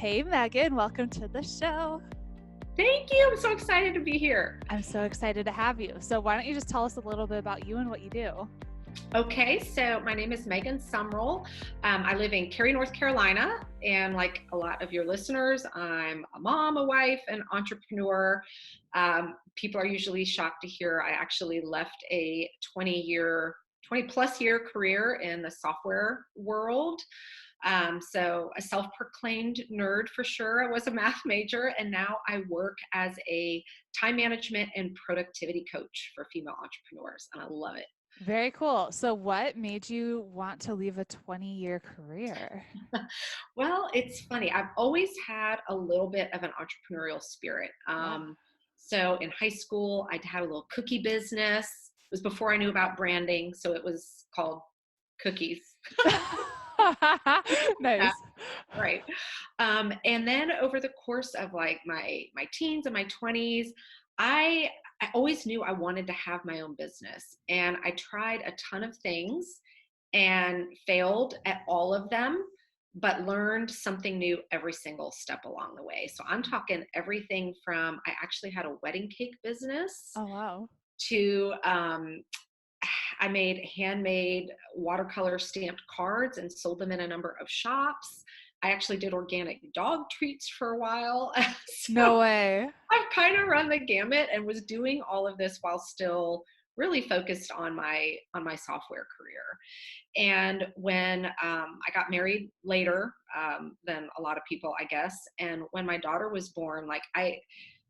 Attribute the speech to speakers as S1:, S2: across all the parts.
S1: Hey, Megan, welcome to the show.
S2: Thank you. I'm so excited to be here.
S1: I'm so excited to have you. So why don't you just tell us a little bit about you and what you do?
S2: Okay, so my name is Megan Sumrell. I live in Cary, North Carolina, and like a lot of your listeners, I'm a mom, a wife, an entrepreneur. People are usually shocked to hear I actually left a 20 plus year career in the software world. So a self-proclaimed nerd for sure. I was a math major, and now I work as a time management and productivity coach for female entrepreneurs, and I love it.
S1: Very cool. So what made you want to leave a 20-year career?
S2: Well, it's funny. I've always had a little bit of an entrepreneurial spirit.
S1: Yeah.
S2: So in high school, I had a little cookie business. It was before I knew about branding, so it was called cookies.
S1: Nice.
S2: Right. And then over the course of like my teens and my 20s, I always knew I wanted to have my own business. And I tried a ton of things and failed at all of them, but learned something new every single step along the way. So I'm talking everything from I actually had a wedding cake business
S1: Oh, wow.
S2: to I made handmade watercolor stamped cards and sold them in a number of shops. I actually did organic dog treats for a while.
S1: No
S2: So
S1: way.
S2: I've kind of run the gamut and was doing all of this while still really focused on my software career. And when I got married later than a lot of people, I guess, and when my daughter was born, like I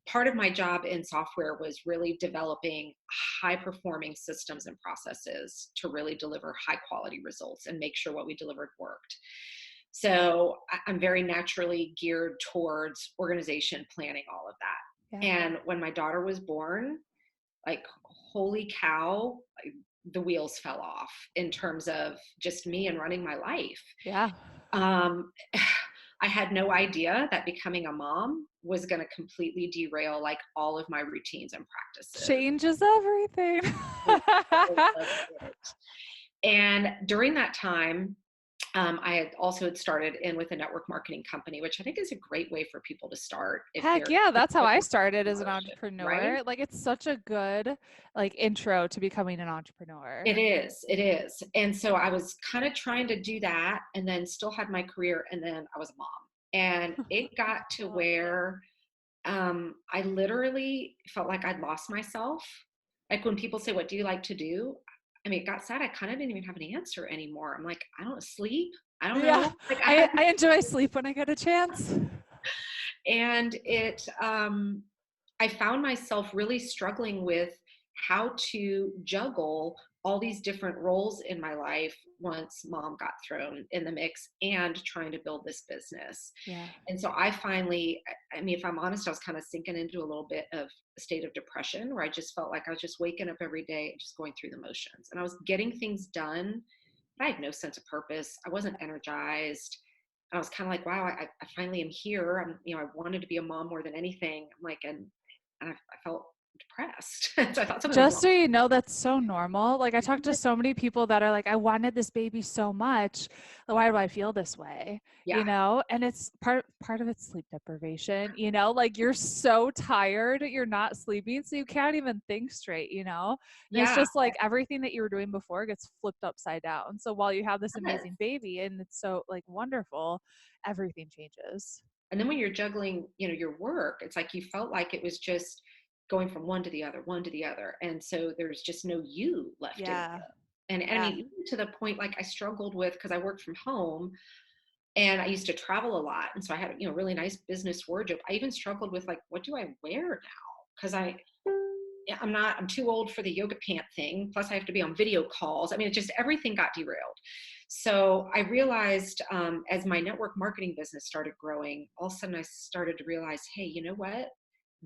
S2: part of my job in software was really developing high performing systems and processes to really deliver high quality results and make sure what we delivered worked. So I'm very naturally geared towards organization, planning, all of that.
S1: Yeah.
S2: And when my daughter was born, like, holy cow, like, the wheels fell off in terms of just me and running my life.
S1: Yeah.
S2: Um, I had no idea that becoming a mom was going to completely derail like all of my routines and practices.
S1: Changes everything.
S2: And during that time, I had also had started in with a network marketing company, which I think is a great way for people to start if
S1: Heck
S2: they're
S1: yeah, that's how I started as an
S2: entrepreneurship, right?
S1: entrepreneur. Like it's such a good intro to becoming an entrepreneur.
S2: It is. And so I was kind of trying to do that and then still had my career, and then I was a mom. And it got to
S1: Oh,
S2: where I literally felt like I'd lost myself. Like when people say, "What do you like to do?" I mean, it got sad. I kind of didn't even have an answer anymore. I'm like, I don't sleep. I don't
S1: yeah.
S2: know. Like I
S1: I,
S2: had,
S1: I enjoy sleep when I get a chance.
S2: and I found myself really struggling with how to juggle all these different roles in my life once mom got thrown in the mix and trying to build this business.
S1: Yeah.
S2: And so I finally, I mean, if I'm honest, I was kind of sinking into a little bit of a state of depression where I just felt like I was just waking up every day and just going through the motions. And I was getting things done, but I had no sense of purpose. I wasn't energized. I was kind of like, wow, I finally am here. I wanted to be a mom more than anything. I'm like, and I felt depressed. So I thought something was
S1: Just
S2: wrong.
S1: so you know, that's so normal. Like I talk to so many people that are like, I wanted this baby so much. Why do I feel this way?
S2: Yeah.
S1: And it's part of it's sleep deprivation, like you're so tired, you're not sleeping, so you can't even think straight. And it's
S2: Yeah.
S1: just like everything that you were doing before gets flipped upside down. So while you have this
S2: Yes.
S1: amazing baby and it's so like wonderful, everything changes.
S2: And then when you're juggling, your work, it's like you felt like it was just going from one to the other, one to the other. And so there's just no you left in
S1: Yeah.
S2: there. And I
S1: Yeah.
S2: mean, even to the point like I struggled with because I worked from home and I used to travel a lot. And so I had, really nice business wardrobe. I even struggled with like, what do I wear now? Because yeah, I'm too old for the yoga pant thing. Plus I have to be on video calls. I mean, it just, everything got derailed. So I realized as my network marketing business started growing, all of a sudden I started to realize, hey, you know what?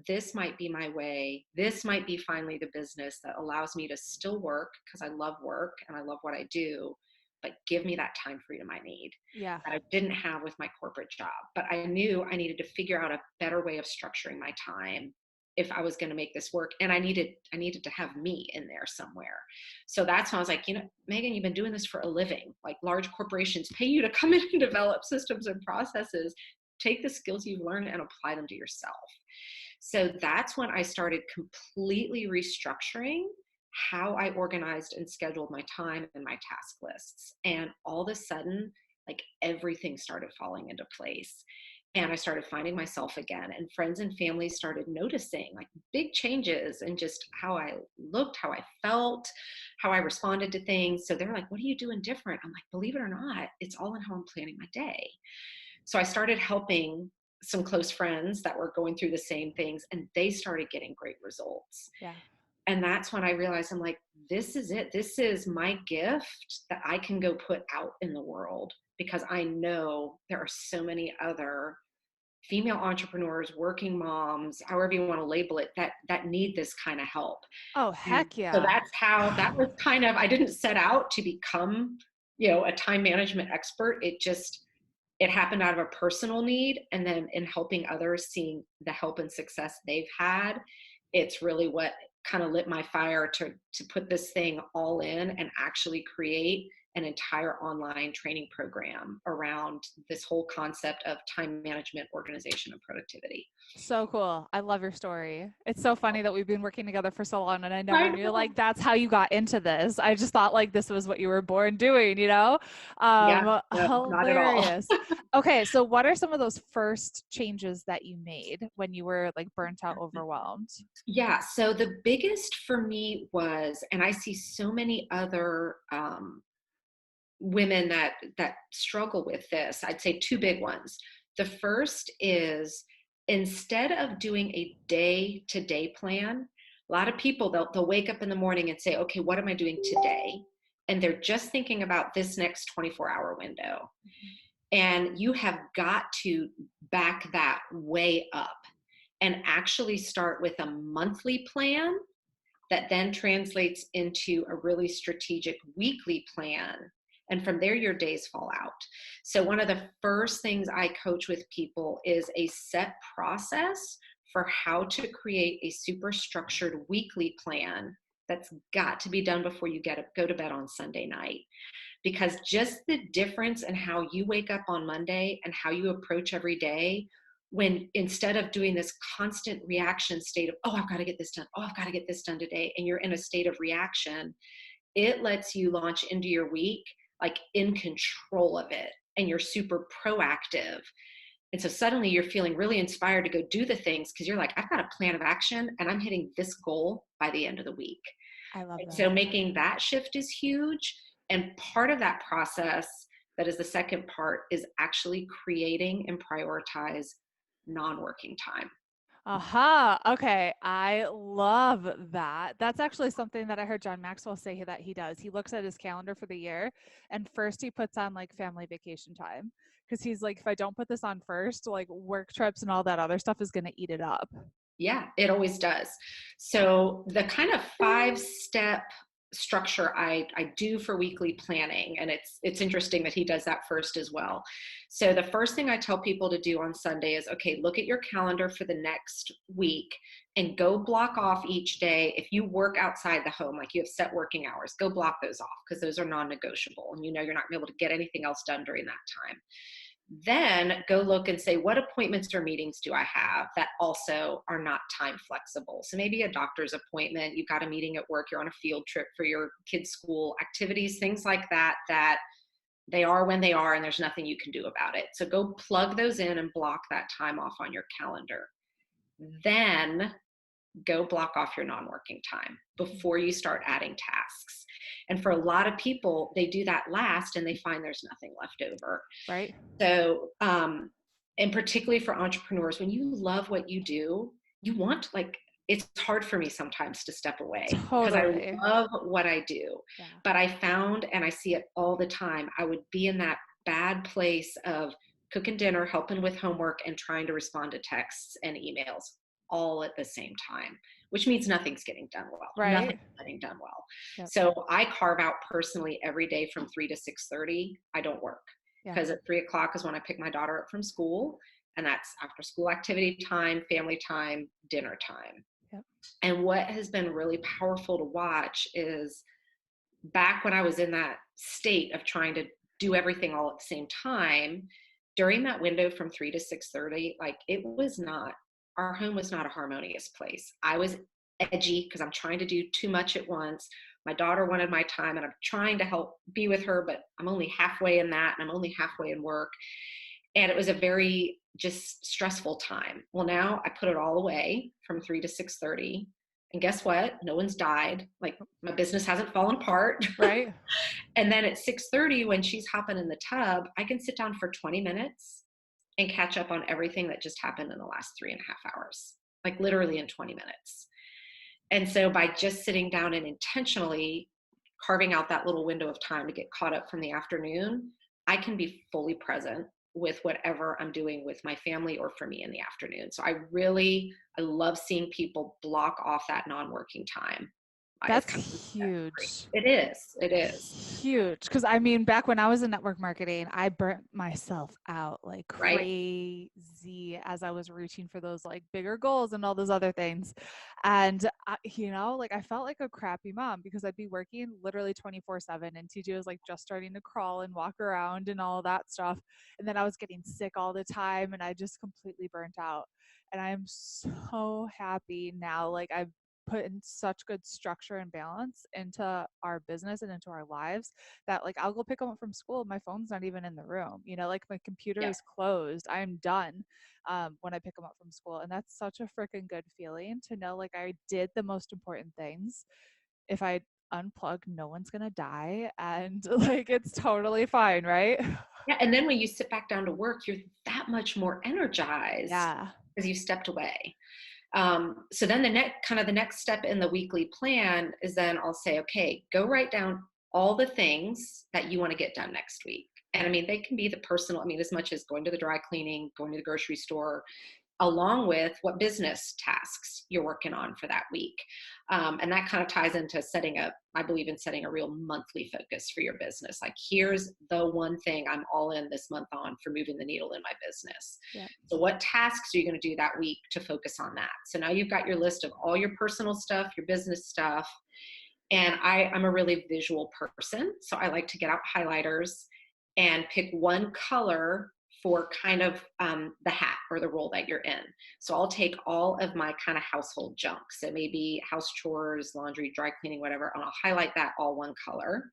S2: This might be my way. This might be finally the business that allows me to still work because I love work and I love what I do, but give me that time freedom I need
S1: Yeah.
S2: that I didn't have with my corporate job. But I knew I needed to figure out a better way of structuring my time if I was going to make this work. And I needed to have me in there somewhere. So that's when I was like, Megan, you've been doing this for a living. Like large corporations pay you to come in and develop systems and processes. take the skills you've learned and apply them to yourself. So that's when I started completely restructuring how I organized and scheduled my time and my task lists. And all of a sudden, like everything started falling into place. And I started finding myself again, and friends and family started noticing like big changes in just how I looked, how I felt, how I responded to things. So they're like, "What are you doing different?" I'm like, "Believe it or not, it's all in how I'm planning my day." So I started helping some close friends that were going through the same things, and they started getting great results.
S1: Yeah.
S2: And that's when I realized, I'm like, this is it. This is my gift that I can go put out in the world, because I know there are so many other female entrepreneurs, working moms, however you want to label it, that need this kind of help.
S1: Oh,
S2: And
S1: heck
S2: so
S1: yeah.
S2: that's how that was kind of, I didn't set out to become, a time management expert. It happened out of a personal need. And then in helping others, seeing the help and success they've had, it's really what kind of lit my fire to put this thing all in and actually create an entire online training program around this whole concept of time management, organization, and productivity.
S1: So cool. I love your story. It's so funny that we've been working together for so long and I never
S2: I
S1: knew
S2: know.
S1: like that's how you got into this. I just thought like this was what you were born doing,
S2: Yeah, no, not at all.
S1: Hilarious. Okay, so what are some of those first changes that you made when you were like burnt out, overwhelmed?
S2: Yeah, so the biggest for me was, and I see so many other women that struggle with this. I'd say two big ones. The first is, instead of doing a day to day plan, a lot of people, they'll wake up in the morning and say, okay, what am I doing today? And they're just thinking about this next 24-hour window.
S1: Mhm.
S2: And you have got to back that way up and actually start with a monthly plan that then translates into a really strategic weekly plan. And from there, your days fall out. So, one of the first things I coach with people is a set process for how to create a super structured weekly plan that's got to be done before you go to bed on Sunday night. Because just the difference in how you wake up on Monday and how you approach every day, when instead of doing this constant reaction state of, oh, I've got to get this done, oh, I've got to get this done today, and you're in a state of reaction, it lets you launch into your week like in control of it, and you're super proactive. And so suddenly you're feeling really inspired to go do the things because you're like, I've got a plan of action and I'm hitting this goal by the end of the week.
S1: I love
S2: And so
S1: that.
S2: making that shift is huge. And part of that process, that is the second part, is actually creating and prioritize non-working time.
S1: Aha. Okay. I love that. That's actually something that I heard John Maxwell say that he does. He looks at his calendar for the year and first he puts on like family vacation time because he's like, if I don't put this on first, like work trips and all that other stuff is going to eat it up.
S2: Yeah, it always does. So the kind of 5-step structure I do for weekly planning, and it's interesting that he does that first as well. So the first thing I tell people to do on Sunday is, okay, look at your calendar for the next week and go block off each day. If you work outside the home, like you have set working hours, go block those off because those are non-negotiable, and you're not gonna be able to get anything else done during that time. Then go look and say, what appointments or meetings do I have that also are not time flexible? So maybe a doctor's appointment, you've got a meeting at work, you're on a field trip for your kids' school activities, things like that, that they are when they are and there's nothing you can do about it. So go plug those in and block that time off on your calendar. Then go block off your non-working time before you start adding tasks. And for a lot of people, they do that last and they find there's nothing left over.
S1: Right?
S2: So, and particularly for entrepreneurs, when you love what you do, you want, like, it's hard for me sometimes to step away because I
S1: Totally.
S2: love what I do.
S1: Yeah.
S2: But I found, and I see it all the time, I would be in that bad place of cooking dinner, helping with homework, and trying to respond to texts and emails all at the same time, which means nothing's getting done well. Nothing's
S1: Right?
S2: getting done well.
S1: Yep.
S2: So I carve out personally every day from 3 to 6:30. I don't work,
S1: Yeah.
S2: because at 3 o'clock is when I pick my daughter up from school. And that's after school activity time, family time, dinner time.
S1: Yep.
S2: And what has been really powerful to watch is, back when I was in that state of trying to do everything all at the same time, during that window from 3 to 6:30, like, it was not our home was not a harmonious place. I was edgy because I'm trying to do too much at once. My daughter wanted my time, and I'm trying to help be with her, but I'm only halfway in that, and I'm only halfway in work, and it was a very just stressful time. Well, now I put it all away from 3 to 6:30, and guess what? No one's died, like, my business hasn't fallen apart.
S1: Right?
S2: And then at 6:30, when she's hopping in the tub, I can sit down for 20 minutes and catch up on everything that just happened in the last 3.5 hours, like literally in 20 minutes. And so by just sitting down and intentionally carving out that little window of time to get caught up from the afternoon, I can be fully present with whatever I'm doing with my family or for me in the afternoon. So I love seeing people block off that non-working time. It's
S1: That's
S2: kind of necessary.
S1: huge.
S2: It is. It is.
S1: Huge. Because I mean, back when I was in network marketing, I burnt myself out like
S2: Right.
S1: crazy as I was reaching for those like bigger goals and all those other things. And, like I felt like a crappy mom because I'd be working literally 24/7 and TJ was like just starting to crawl and walk around and all that stuff. And then I was getting sick all the time and I just completely burnt out. And I am so happy now. Like I've put in such good structure and balance into our business and into our lives that like I'll go pick them up from school. My phone's not even in the room, like my computer
S2: Yeah.
S1: is closed. I'm done when I pick them up from school. And that's such a freaking good feeling to know like I did the most important things. If I unplug, no one's going to die. And like it's totally fine, right?
S2: Yeah. And then when you sit back down to work, you're that much more energized
S1: Yeah.
S2: because you stepped away. So then the next step in the weekly plan is then I'll say, okay, go write down all the things that you want to get done next week. And I mean, they can be the personal, I mean, as much as going to the dry cleaning, going to the grocery store, along with what business tasks you're working on for that week. And that kind of ties into I believe in setting a real monthly focus for your business. Like, here's the one thing I'm all in this month on for moving the needle in my business.
S1: Yeah.
S2: So, what tasks are you going to do that week to focus on that? So, now you've got your list of all your personal stuff, your business stuff. And I'm a really visual person. So, I like to get out highlighters and pick one color for kind of the hat or the role that you're in. So I'll take all of my kind of household junk. So maybe house chores, laundry, dry cleaning, whatever, and I'll highlight that all one color.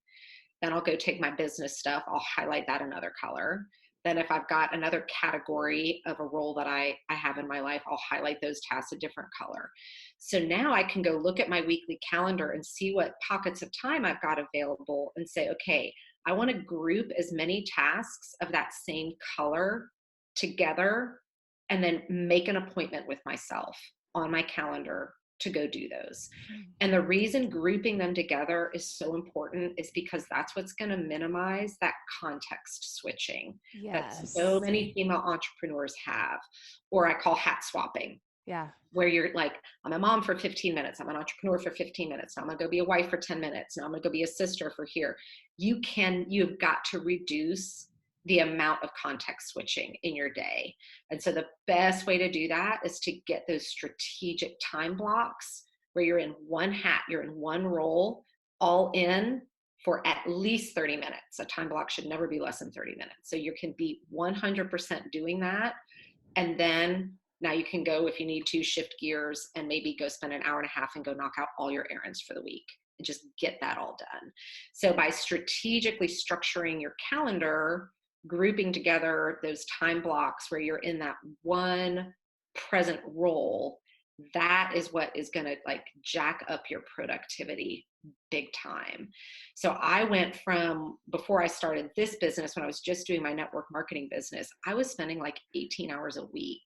S2: Then I'll go take my business stuff. I'll highlight that another color. Then if I've got another category of a role that I have in my life, I'll highlight those tasks a different color. So now I can go look at my weekly calendar and see what pockets of time I've got available and say, okay, I want to group as many tasks of that same color together and then make an appointment with myself on my calendar to go do those.
S1: Mm.
S2: And the reason grouping them together is so important is because that's what's going to minimize that context switching that so
S1: Yes.
S2: many female entrepreneurs have, or I call hat swapping,
S1: Yeah.
S2: where you're like, I'm a mom for 15 minutes. I'm an entrepreneur for 15 minutes. Now I'm going to go be a wife for 10 minutes. Now I'm going to go be a sister for here. You've got to reduce the amount of context switching in your day. And so the best way to do that is to get those strategic time blocks where you're in one hat, you're in one role, all in for at least 30 minutes. A time block should never be less than 30 minutes. So you can be 100% doing that. And then now you can go, if you need to, shift gears and maybe go spend an hour and a half and go knock out all your errands for the week and just get that all done. So by strategically structuring your calendar, grouping together those time blocks where you're in that one present role, that is what is going to like jack up your productivity big time. So I went from, before I started this business, when I was just doing my network marketing business, I was spending like 18 hours a week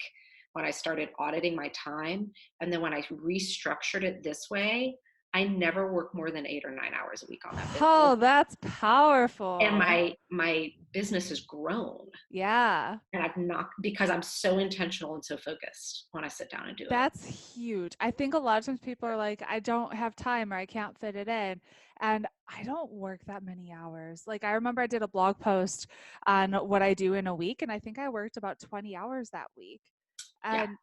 S2: when I started auditing my time. And then when I restructured it this way, I never work more than 8 or 9 hours a week on that business.
S1: Oh, that's
S2: And
S1: powerful.
S2: my business has grown.
S1: Yeah.
S2: And I've not, because I'm so intentional and so focused when I sit down and do it.
S1: That's huge. I think a lot of times people are like, I don't have time or I can't fit it in. And I don't work that many hours. Like, I remember I did a blog post on what I do in a week, and I think I worked about 20 hours that week.
S2: Yeah.
S1: And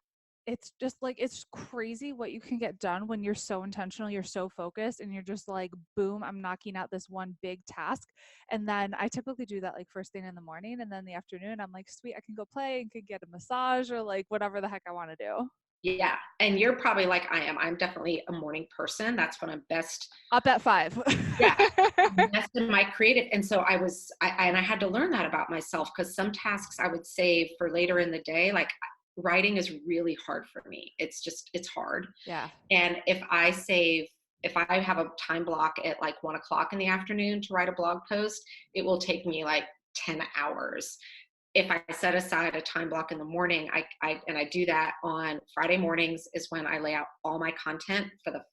S1: it's just like, it's crazy what you can get done when you're so intentional, you're so focused, and you're just like, boom, I'm knocking out this one big task. And then I typically do that like first thing in the morning. And then the afternoon, I'm like, sweet, I can go play and could get a massage or like whatever the heck I want to do.
S2: Yeah. And you're probably like I am. I'm definitely a morning person. That's when I'm best.
S1: Up at 5.
S2: Yeah. Best in my creative. And so I had to learn that about myself because some tasks I would save for later in the day. Like writing is really hard for me. It's hard.
S1: Yeah,
S2: And if I have a time block at like 1 o'clock in the afternoon to write a blog post, it will take me like 10 hours. If I set aside a time block in the morning, I do that on Friday mornings is when I lay out all my content for the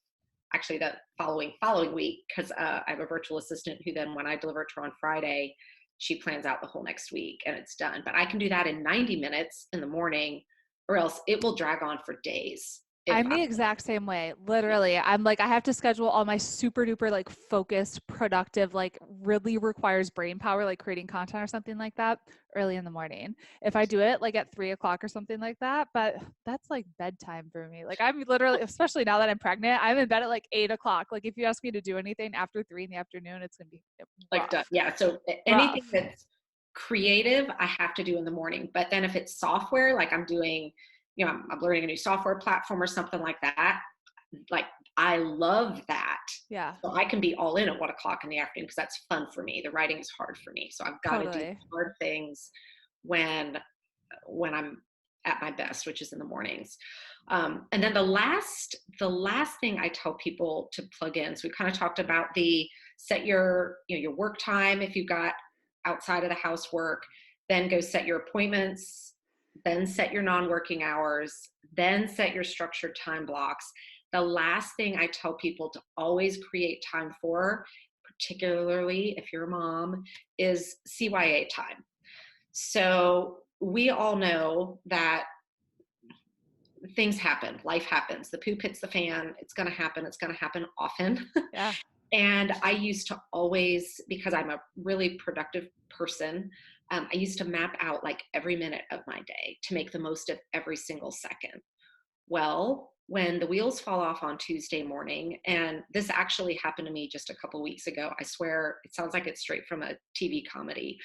S2: following week, because I have a virtual assistant who then when I deliver it to her on Friday, she plans out the whole next week and it's done. But I can do that in 90 minutes in the morning, or else it will drag on for days. If
S1: I'm
S2: I
S1: the exact same way. Literally, I'm like, I have to schedule all my super duper like focused, productive, like really requires brain power, like creating content or something like that early in the morning. If I do it like at 3 o'clock or something like that, but that's like bedtime for me. Like I'm literally, especially now that I'm pregnant, I'm in bed at like 8 o'clock. Like if you ask me to do anything after 3 in the afternoon, it's gonna be
S2: like done,
S1: rough,
S2: yeah. So anything
S1: rough.
S2: that's creative, I have to do in the morning. But then if it's software, like I'm doing, I'm learning a new software platform or something like that, like I love that.
S1: Yeah,
S2: So I can be all in at 1 o'clock in the afternoon because that's fun for me. The writing is hard for me. So I've got to do
S1: totally.
S2: hard things when I'm at my best, which is in the mornings. And then the last thing I tell people to plug in. So we kind of talked about the set your work time if you've got outside of the house work, then go set your appointments, then set your non-working hours, then set your structured time blocks. The last thing I tell people to always create time for, particularly if you're a mom, is CYA time. So we all know that things happen, life happens, the poop hits the fan, it's going to happen, it's going to happen often.
S1: Yeah.
S2: And I used to always, because I'm a really productive person, I used to map out like every minute of my day to make the most of every single second. Well, when the wheels fall off on Tuesday morning, and this actually happened to me just a couple weeks ago, I swear it sounds like it's straight from a TV comedy,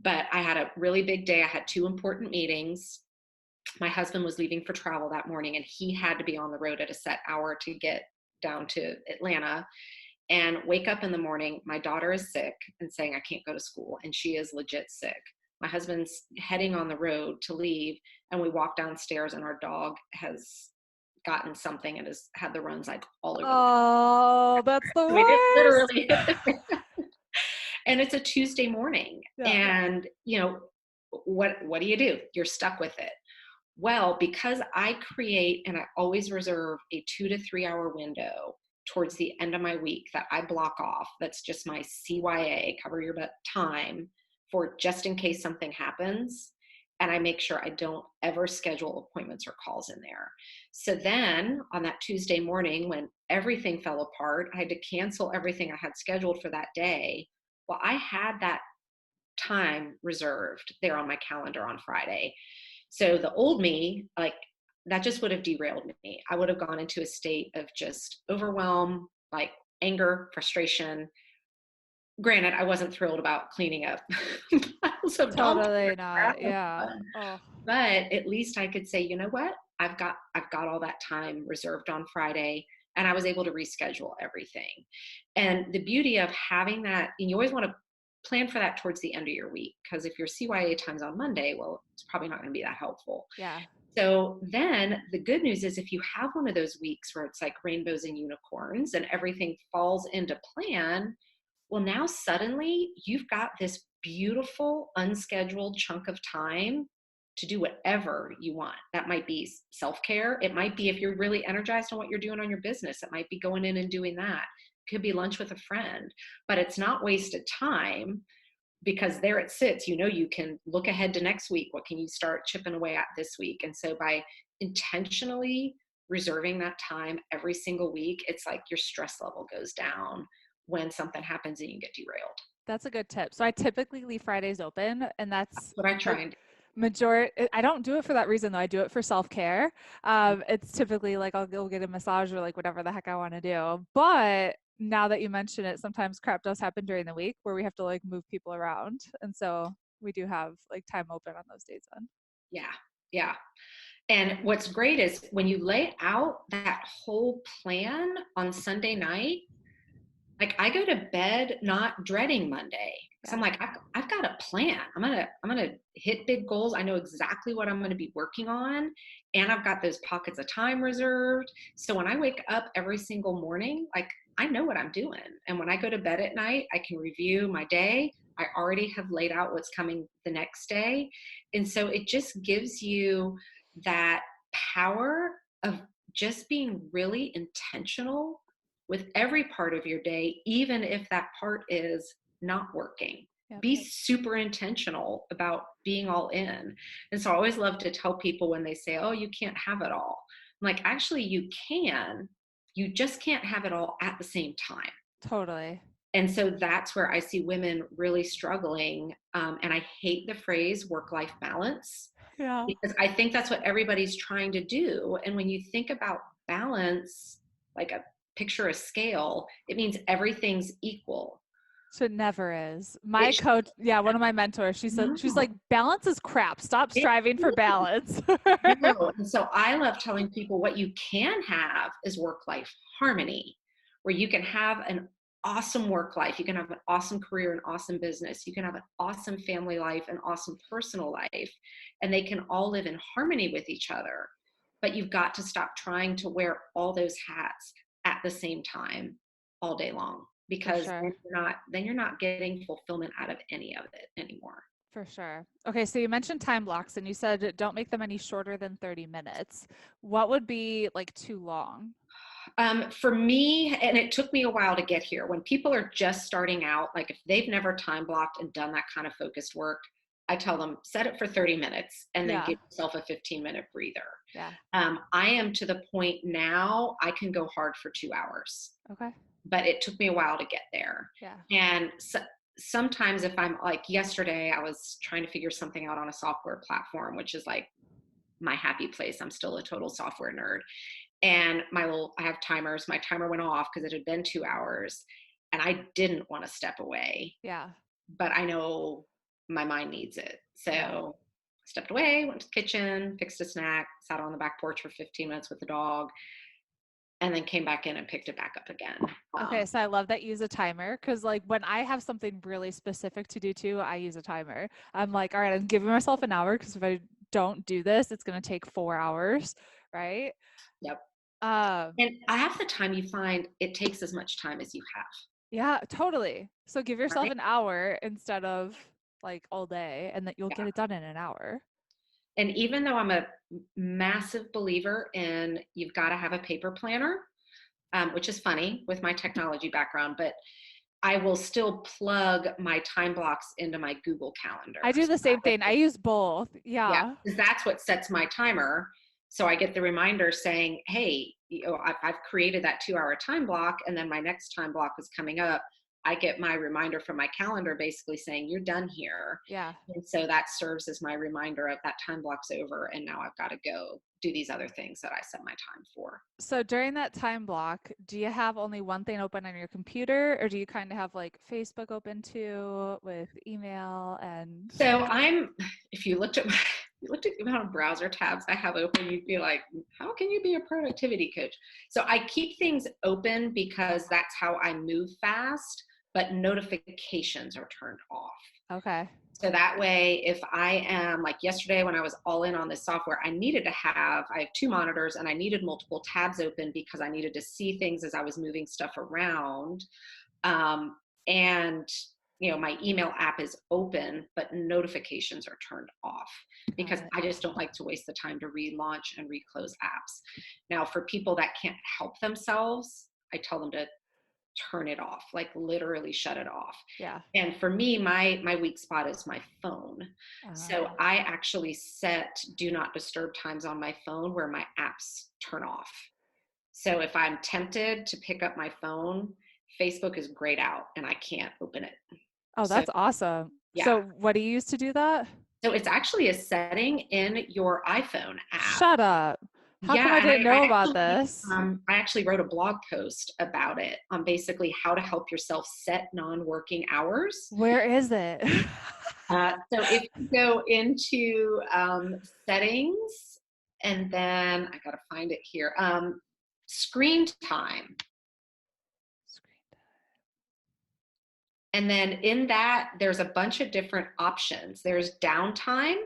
S2: but I had a really big day. I had two important meetings. My husband was leaving for travel that morning and he had to be on the road at a set hour to get down to Atlanta and wake up in the morning. My daughter is sick and saying, I can't go to school. And she is legit sick. My husband's heading on the road to leave. And we walk downstairs and our dog has gotten something and has had the runs like all over the place.
S1: Oh, that's the
S2: I mean, it
S1: worst.
S2: literally hit the fan. And it's a Tuesday morning.
S1: Yeah.
S2: And, what do? You're stuck with it. Well, because I create and I always reserve a 2 to 3 hour window towards the end of my week that I block off, that's just my CYA, cover your butt time, for just in case something happens. And I make sure I don't ever schedule appointments or calls in there. So then on that Tuesday morning, when everything fell apart, I had to cancel everything I had scheduled for that day. Well, I had that time reserved there on my calendar on Friday. So the old me, like that just would have derailed me. I would have gone into a state of just overwhelm, like anger, frustration. Granted, I wasn't thrilled about cleaning up piles of dog
S1: Totally not.
S2: crap,
S1: Yeah. Oh,
S2: but at least I could say, you know what? I've got all that time reserved on Friday and I was able to reschedule everything. And the beauty of having that, and you always want to plan for that towards the end of your week, because if your CYA time's on Monday, well, it's probably not going to be that helpful.
S1: yeah.
S2: So then the good news is if you have one of those weeks where it's like rainbows and unicorns and everything falls into plan, well, now suddenly you've got this beautiful unscheduled chunk of time to do whatever you want. That might be self-care. It might be if you're really energized on what you're doing on your business, it might be going in and doing that. It could be lunch with a friend, but it's not wasted time because there it sits. You can look ahead to next week. What can you start chipping away at this week? And so by intentionally reserving that time every single week, it's like your stress level goes down when something happens and you get derailed.
S1: That's a good tip. So I typically leave Fridays open, and
S2: That's
S1: that's
S2: what I
S1: like
S2: try and do.
S1: I don't do it for that reason though. I do it for self-care. It's typically like I'll go get a massage or like whatever the heck I want to do. But now that you mention it, sometimes crap does happen during the week where we have to like move people around. And so we do have like time open on those days then.
S2: Yeah. Yeah. And what's great is when you lay out that whole plan on Sunday night, like I go to bed not dreading Monday because I'm
S1: Yeah.
S2: like, I've got a plan. I'm gonna hit big goals. I know exactly what I'm gonna be working on, and I've got those pockets of time reserved. So when I wake up every single morning, like I know what I'm doing, and when I go to bed at night, I can review my day. I already have laid out what's coming the next day, and so it just gives you that power of just being really intentional with every part of your day, even if that part is not working.
S1: Yep.
S2: Be super intentional about being all in. And so I always love to tell people when they say, oh, you can't have it all. I'm like, actually, you can. You just can't have it all at the same time.
S1: Totally.
S2: And so that's where I see women really struggling. And I hate the phrase work life balance
S1: Yeah.
S2: because I think that's what everybody's trying to do. And when you think about balance, like a picture a scale, it means everything's equal.
S1: So it never is. My
S2: It
S1: coach, yeah, one of my mentors, she said, she's
S2: no,
S1: like, balance is crap. Stop
S2: it
S1: striving for balance.
S2: no. And so I love telling people what you can have is work life harmony, where you can have an awesome work life, you can have an awesome career, an awesome business, you can have an awesome family life, an awesome personal life, and they can all live in harmony with each other. But you've got to stop trying to wear all those hats at the same time all day long
S1: For
S2: because
S1: sure.
S2: then you're not getting fulfillment out of any of it anymore.
S1: For sure. Okay, so you mentioned time blocks and you said don't make them any shorter than 30 minutes. What would be like too long?
S2: For me, and it took me a while to get here, when people are just starting out, like if they've never time blocked and done that kind of focused work, I tell them set it for 30 minutes and then
S1: Yeah.
S2: give yourself a 15-minute breather.
S1: Yeah.
S2: I am to the point now I can go hard for 2 hours,
S1: Okay.
S2: but it took me a while to get there.
S1: Yeah.
S2: And so, sometimes if I'm like yesterday, I was trying to figure something out on a software platform, which is like my happy place. I'm still a total software nerd. And I have timers. My timer went off because it had been 2 hours and I didn't want to step away,
S1: Yeah.
S2: but I know my mind needs it.
S1: Yeah.
S2: So I stepped away, went to the kitchen, fixed a snack, sat on the back porch for 15 minutes with the dog, and then came back in and picked it back up again.
S1: Okay, so I love that you use a timer because, like, when I have something really specific to do too, I use a timer. I'm like, all right, I'm giving myself an hour because if I don't do this, it's going to take 4 hours, right?
S2: Yep.
S1: Um,
S2: And half the time you find it takes as much time as you have,
S1: yeah, totally. So give yourself
S2: right?
S1: an hour instead of like all day, and that you'll
S2: Yeah.
S1: get it done in an hour.
S2: And even though I'm a massive believer in you've got to have a paper planner, which is funny with my technology background, but I will still plug my time blocks into my Google Calendar.
S1: I do
S2: So
S1: the same thing. I use both.
S2: yeah,
S1: Yeah.
S2: because that's what sets my timer. So I get the reminder saying, hey, I've created that 2 hour time block, and then my next time block is coming up. I get my reminder from my calendar basically saying, you're done here.
S1: Yeah.
S2: And so that serves as my reminder of that time block's over. And now I've got to go do these other things that I set my time for.
S1: So during that time block, do you have only one thing open on your computer or do you kind of have like Facebook open too with email and
S2: So if you looked at you looked at the amount of browser tabs I have open, you'd be like, how can you be a productivity coach? So I keep things open because that's how I move fast, but notifications are turned off.
S1: okay.
S2: So that way, if I am like yesterday when I was all in on this software, I have two monitors and I needed multiple tabs open because I needed to see things as I was moving stuff around. And my email app is open, but notifications are turned off
S1: Got
S2: because
S1: it.
S2: I just don't like to waste the time to relaunch and reclose apps. Now, for people that can't help themselves, I tell them to turn it off, like literally shut it off.
S1: Yeah.
S2: And for me, my weak spot is my phone. So
S1: Uh,
S2: I actually set do not disturb times on my phone where my apps turn off. So if I'm tempted to pick up my phone, Facebook is grayed out and I can't open it.
S1: oh,
S2: So
S1: that's awesome.
S2: yeah.
S1: So what do you use to do that?
S2: So it's actually a setting in your iPhone app.
S1: Shut up. How come
S2: Yeah,
S1: I
S2: and
S1: didn't know about this?
S2: I actually wrote a blog post about it on basically how to help yourself set non-working hours.
S1: Where is it?
S2: So if you go into settings, and then I got to find it here, screen time. And then in that, there's a bunch of different options. There's downtime.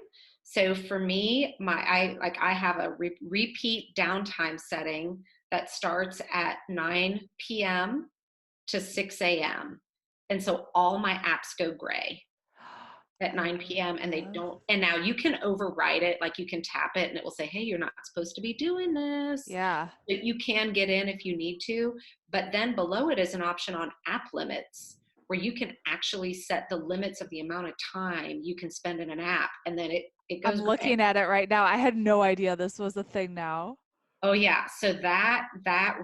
S2: So for me, I have a repeat downtime setting that starts at 9 p.m. to 6 a.m. And so all my apps go gray at
S1: I
S2: 9 p.m. and they
S1: love.
S2: don't. And now you can override it, like you can tap it and it will say, hey, you're not supposed to be doing this.
S1: Yeah.
S2: But you can get in if you need to. But then below it is an option on app limits where you can actually set the limits of the amount of time you can spend in an app, and then it
S1: I'm
S2: goes gray.
S1: looking at it right now. I had no idea this was a thing now.
S2: Oh yeah, so that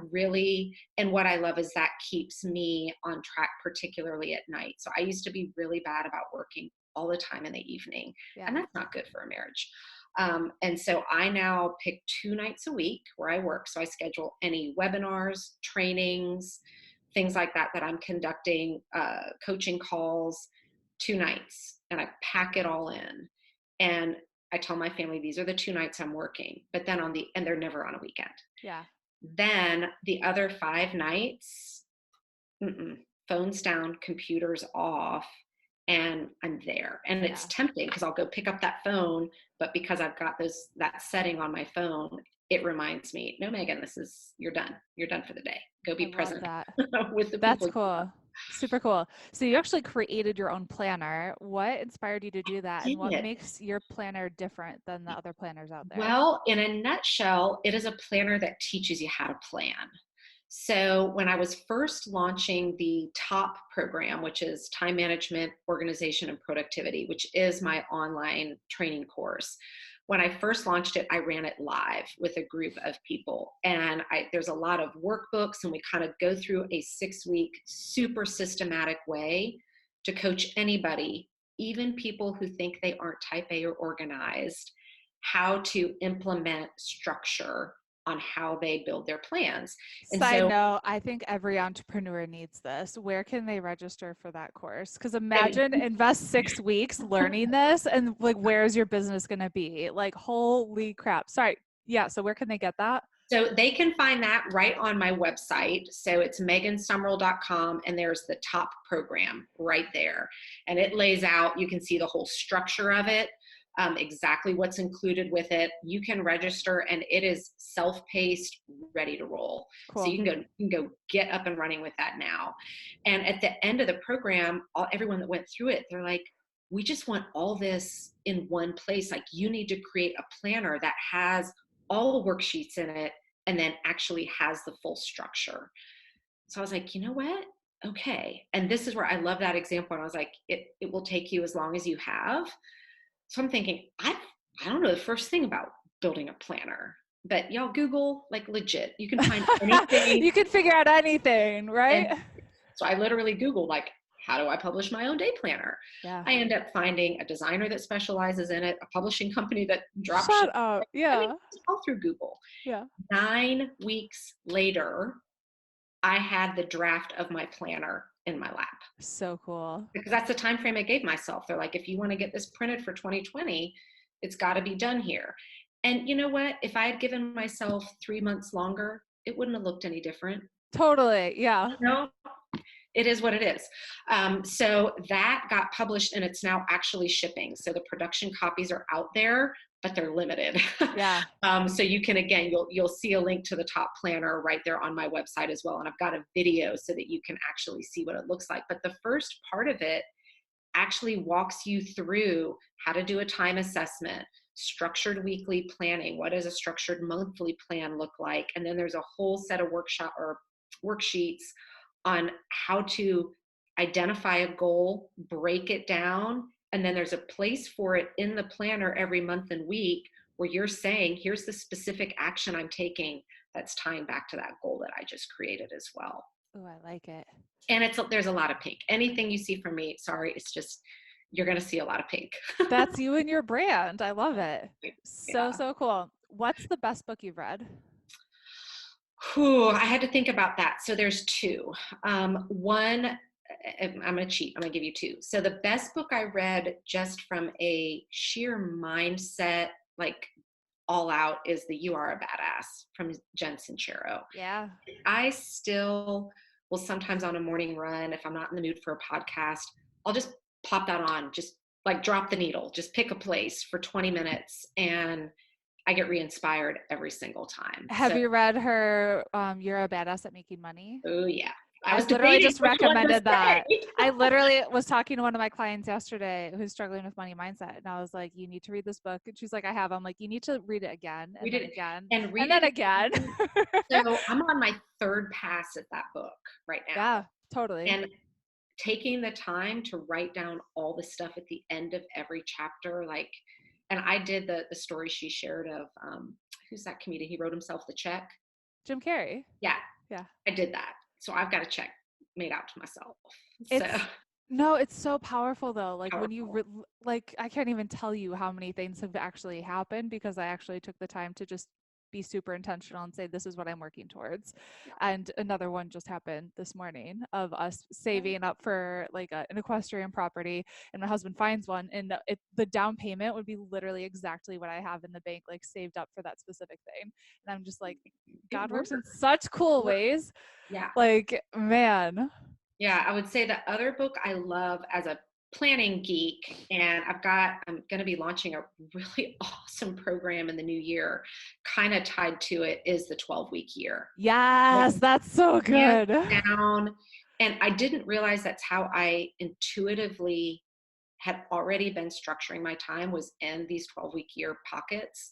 S2: really, and what I love is that keeps me on track, particularly at night. So I used to be really bad about working all the time in the evening, and
S1: Yeah.
S2: that's not good for a marriage. And so I now pick 2 nights a week where I work. So I schedule any webinars, trainings, things like that that I'm conducting, coaching calls, 2 nights, and I pack it all in. And I tell my family these are the 2 nights I'm working, but then and they're never on a weekend.
S1: Yeah.
S2: Then the other 5 nights, phones down, computers off, and I'm there. And it's
S1: Yeah.
S2: tempting because I'll go pick up that phone, but because I've got that setting on my phone, it reminds me, no, Megan, you're done. You're done for the day. Go
S1: I
S2: be
S1: love
S2: present
S1: that.
S2: with the
S1: That's
S2: people you love.
S1: cool. Super cool. So you actually created your own planner. What inspired you to do that, and what
S2: Did
S1: makes your planner different than the other planners out there?
S2: Well, in a nutshell, it is a planner that teaches you how to plan. So, when I was first launching the TOP program, which is Time Management, Organization, and Productivity, which is my online training course, when I first launched it, I ran it live with a group of people. And there's a lot of workbooks, and we kind of go through a 6-week, super systematic way to coach anybody, even people who think they aren't type A or organized, how to implement structure on how they build their plans. And
S1: Side
S2: so,
S1: note, I think every entrepreneur needs this. Where can they register for that course? Because
S2: and
S1: imagine invest 6 weeks learning this, and like, where's your business going to be? Like, holy crap. Sorry. Yeah. So, where can they get that?
S2: so they can find that right on my website. So it's megansumrell.com, and there's the TOP program right there. And it lays out, you can see the whole structure of it, exactly what's included with it. You can register, and it is self-paced, ready to roll. So
S1: Cool.
S2: you can go get up and running with that now. And at the end of the program, everyone that went through it, they're like, we just want all this in one place. Like, you need to create a planner that has all the worksheets in it and then actually has the full structure. So I was like, you know what? Okay. And this is where I love that example. And I was like, it will take you as long as you have. So I'm thinking, I don't know the first thing about building a planner, but y'all Google, like, legit. You can find anything.
S1: You can figure out anything, right?
S2: And so I literally Googled, like, how do I publish my own day planner?
S1: Yeah.
S2: I end up finding a designer that specializes in it, a publishing company that drop
S1: Shut
S2: ships.
S1: up.
S2: I mean,
S1: Yeah.
S2: it's all through Google.
S1: Yeah.
S2: 9 weeks later, I had the draft of my planner in my lap,
S1: So cool.
S2: because that's the time frame I gave myself. They're like, if you want to get this printed for 2020, it's got to be done here. And you know what? If I had given myself 3 months longer, it wouldn't have looked any different.
S1: Totally. Yeah.
S2: No, it is what it is. So that got published, and it's now actually shipping. So the production copies are out there, but they're limited.
S1: Yeah.
S2: So you can, again, you'll see a link to the top planner right there on my website as well. And I've got a video so that you can actually see what it looks like. But the first part of it actually walks you through how to do a time assessment, structured weekly planning. What does a structured monthly plan look like? And then there's a whole set of worksheets on how to identify a goal, break it down, and then there's a place for it in the planner every month and week where you're saying, here's the specific action I'm taking that's tying back to that goal that I just created as well.
S1: Oh, I like it.
S2: And there's a lot of pink. Anything you see from me, sorry, it's just you're going to see a lot of pink.
S1: That's you and your brand. I love it. So,
S2: Yeah.
S1: so cool. What's the best book you've read?
S2: Whew, I had to think about that. So there's two. One, I'm going to cheat. I'm going to give you two. So the best book I read just from a sheer mindset, like all out, is the You Are a Badass from Jen Sincero.
S1: Yeah.
S2: I still will sometimes on a morning run, if I'm not in the mood for a podcast, I'll just pop that on, just like drop the needle, just pick a place for 20 minutes and I get re-inspired every single time.
S1: Have
S2: So,
S1: you read her You're a Badass at Making Money?
S2: oh yeah. I
S1: I
S2: was
S1: literally
S2: debating
S1: just
S2: which one to
S1: recommended that.
S2: say.
S1: I literally was talking to one of my clients yesterday who's struggling with money mindset. And I was like, you need to read this book. And she's like, I have. I'm like, you need to read it again and
S2: Read
S1: then
S2: it
S1: again
S2: and
S1: and
S2: read
S1: then
S2: it
S1: again.
S2: again. So I'm on my third pass at that book right now.
S1: Yeah, totally.
S2: And taking the time to write down all the stuff at the end of every chapter, like, and I did the story she shared of who's that comedian? He wrote himself the check.
S1: Jim Carrey.
S2: Yeah,
S1: Yeah.
S2: I did that. So I've got a check made out to myself. So
S1: It's no, it's so powerful though. Like when you
S2: powerful.
S1: like I can't even tell you how many things have actually happened because I actually took the time to just be super intentional and say this is what I'm working towards.
S2: Yeah.
S1: And another one just happened this morning of us
S2: Yeah.
S1: saving up for like an equestrian property and my husband finds one and the down payment would be literally exactly what I have in the bank like saved up for that specific thing. And I'm just like
S2: It
S1: God works
S2: works.
S1: in such
S2: It
S1: cool
S2: works.
S1: ways.
S2: Yeah.
S1: Like man.
S2: Yeah, I would say the other book I love as a planning geek, and I'm going to be launching a really awesome program in the new year, kind of tied to it, is the 12-week year. Like,
S1: Yes, that's so
S2: hands
S1: good.
S2: down. And I didn't realize that's how I intuitively had already been structuring my time, was in these 12-week year pockets.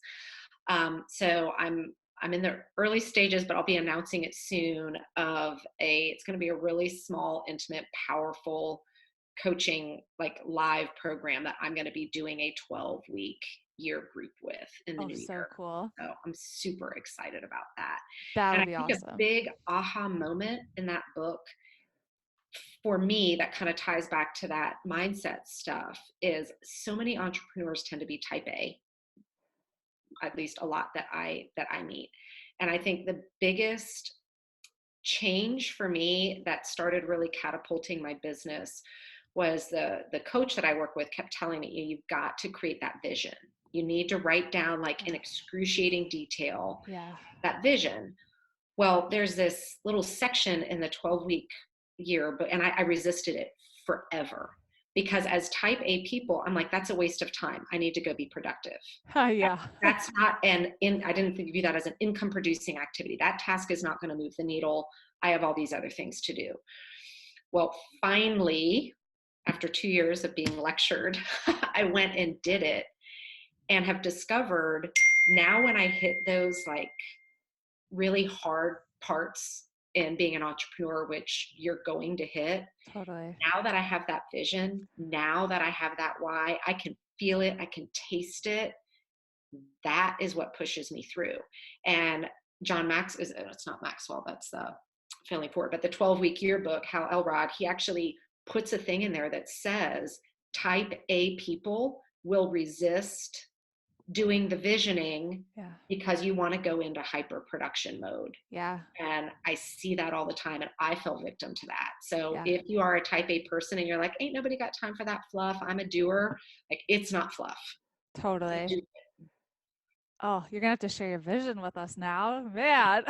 S2: So I'm in the early stages, but I'll be announcing it soon of it's going to be a really small, intimate, powerful coaching, like live program that I'm going to be doing a 12-week year group with in the
S1: Oh,
S2: new
S1: so
S2: year.
S1: cool.
S2: So I'm super excited about that. And
S1: That'll
S2: I
S1: be
S2: think a
S1: awesome.
S2: big aha moment in that book for me that kind of ties back to that mindset stuff is so many entrepreneurs tend to be type A, at least a lot that I meet. And I think the biggest change for me that started really catapulting my business was the coach that I work with kept telling me, you've got to create that vision. You need to write down like in excruciating detail
S1: Yeah.
S2: that vision. Well, there's this little section in the 12-week year, but and I resisted it forever because as type A people, I'm like, that's a waste of time. I need to go be productive.
S1: Yeah.
S2: That's not I didn't view that as an income producing activity. That task is not going to move the needle. I have all these other things to do. Well, finally, after 2 years of being lectured, I went and did it and have discovered now when I hit those like really hard parts in being an entrepreneur, which you're going to hit,
S1: Totally.
S2: now that I have that vision, now that I have that why, I can feel it, I can taste it. That is what pushes me through. And John Max is, it's not Maxwell, that's the Failing Forward, but the 12-week yearbook, Hal Elrod, he actually puts a thing in there that says type A people will resist doing the visioning
S1: Yeah.
S2: because you want to go into hyper production mode.
S1: Yeah.
S2: And I see that all the time, and I fell victim to that. So
S1: Yeah.
S2: if you are a type A person and you're like, ain't nobody got time for that fluff, I'm a doer, like it's not fluff.
S1: Totally.
S2: Do
S1: Oh, you're gonna have to share your vision with us now, man.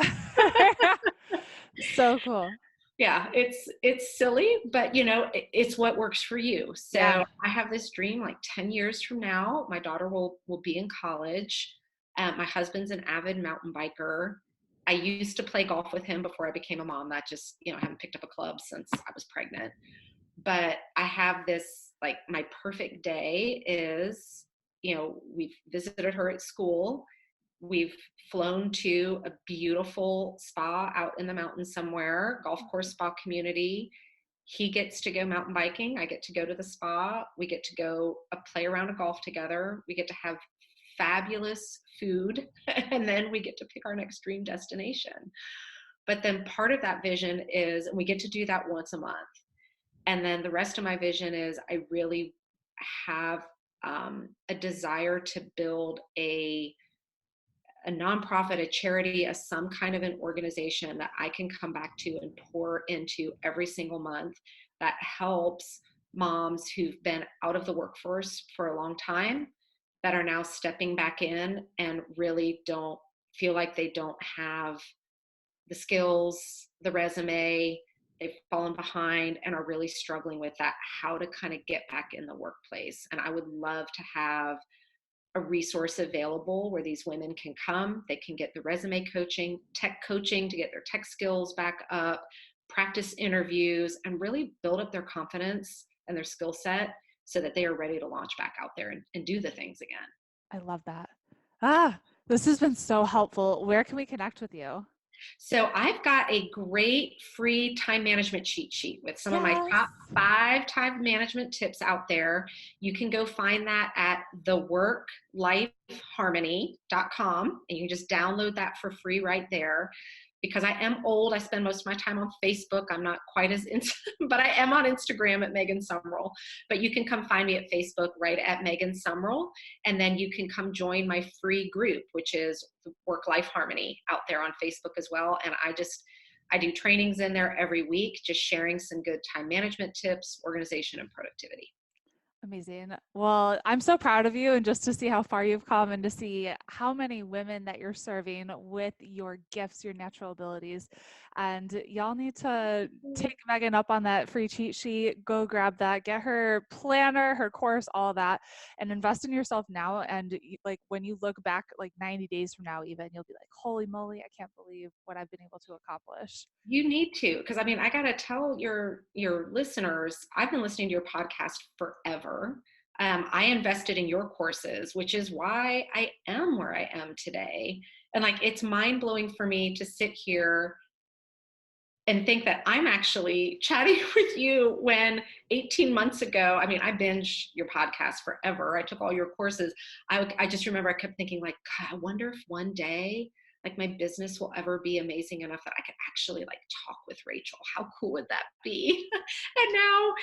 S1: So cool.
S2: yeah, it's silly, but it's what works for you.
S1: Yeah.
S2: So I have this dream, like 10 years from now my daughter will be in college. My husband's an avid mountain biker. I used to play golf with him before I became a mom. That just, I haven't picked up a club since I was pregnant. But I have this, like, my perfect day is, we've visited her at school. We've flown to a beautiful spa out in the mountains somewhere, golf course spa community. He gets to go mountain biking. I get to go to the spa. We get to go play around a golf together. We get to have fabulous food. And then we get to pick our next dream destination. But then part of that vision is, and we get to do that once a month. And then the rest of my vision is have a desire to build a nonprofit, a charity, a some kind of an organization that I can come back to and pour into every single month that helps moms who've been out of the workforce for a long time that are now stepping back in and really don't feel like they don't have the skills, the resume, they've fallen behind and are really struggling with that, how to kind of get back in the workplace. And I would love to have a resource available where these women can come, they can get the resume coaching, tech coaching to get their tech skills back up, practice interviews, and really build up their confidence and their skill set so that they are ready to launch back out there and do the things again.
S1: I love that. Ah, this has been so helpful. Where can we connect with you?
S2: So I've got a great free time management cheat sheet with some of my
S1: Yes.
S2: top 5 time management tips out there. You can go find that at theworklifeharmony.com and you can just download that for free right there. Because I am old, I spend most of my time on Facebook. I'm not quite as but I am on Instagram at Megan Sumrell. But you can come find me at Facebook right at Megan Sumrell, and then you can come join my free group, which is Work Life Harmony, out there on Facebook as well. And I do trainings in there every week, just sharing some good time management tips, organization, and productivity.
S1: Amazing. Well, I'm so proud of you, and just to see how far you've come and to see how many women that you're serving with your gifts, your natural abilities. And y'all need to take Megan up on that free cheat sheet, go grab that, get her planner, her course, all that, and invest in yourself now. And like when you look back like 90 days from now, even, you'll be like, holy moly, I can't believe what I've been able to accomplish.
S2: You need to, because I mean, I got to tell your listeners, I've been listening to your podcast forever. I invested in your courses, which is why I am where I am today. And like, it's mind blowing for me to sit here and think that I'm actually chatting with you when 18 months ago, I mean, I binged your podcast forever. I took all your courses. I just remember I kept thinking like, God, I wonder if one day like my business will ever be amazing enough that I could actually like talk with Rachel. How cool would that be? And now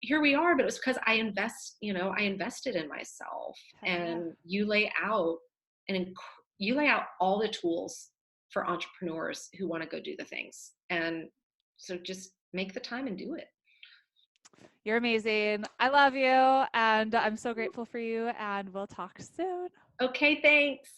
S2: here we are, but it was because I invested in myself,
S1: Heck yeah.
S2: and and you lay out all the tools for entrepreneurs who want to go do the things. And so just make the time and do it.
S1: You're amazing. I love you, and I'm so grateful for you, and we'll talk soon.
S2: Okay, thanks.